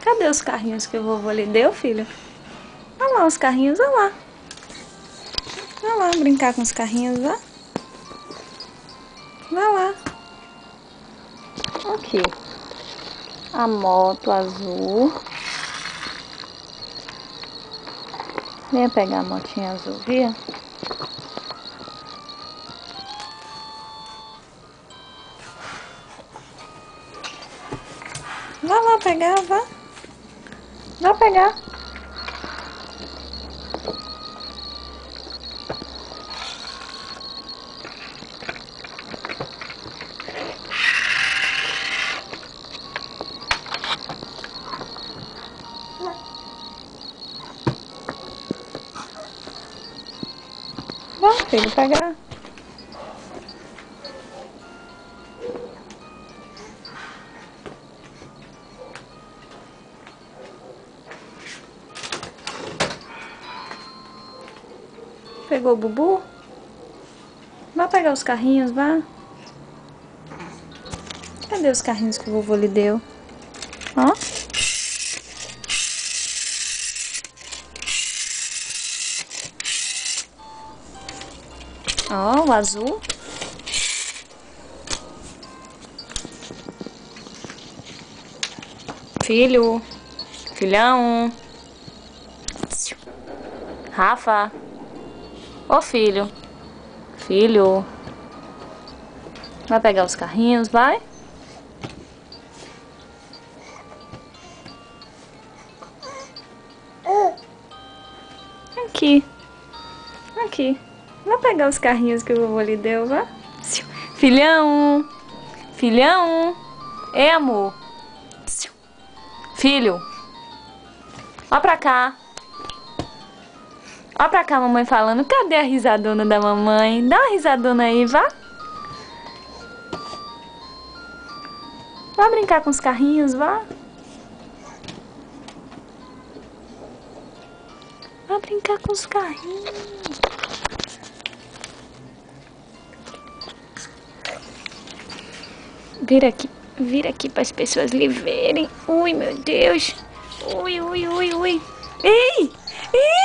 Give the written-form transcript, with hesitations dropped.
Cadê os carrinhos que o vovô lhe deu, filho? Olha lá os carrinhos, olha lá. Vai lá brincar com os carrinhos, vá. Vai lá. Aqui. A moto azul. Venha pegar a motinha azul, viu? Vai lá pegar, vá. Vai pegar. Vai, filho, pegar. Pegou o Bubu? Vai pegar os carrinhos, vá. Cadê os carrinhos que o vovô lhe deu? Ó. Ó, o azul. Filho. Filhão. Rafa. Ô, filho. Filho. Vai pegar os carrinhos, vai? Aqui. Aqui. Vai pegar os carrinhos que o vovô lhe deu, vai? Filhão. Filhão. Ei, amor. Filho. Ó pra cá. Ó pra cá, mamãe falando. Cadê a risadona da mamãe? Dá uma risadona aí, vá. Vai brincar com os carrinhos, vá. Vai brincar com os carrinhos. Vira aqui para as pessoas lhe verem. Ui, meu Deus. Ui, ui, ui, ui. Ei! Ei!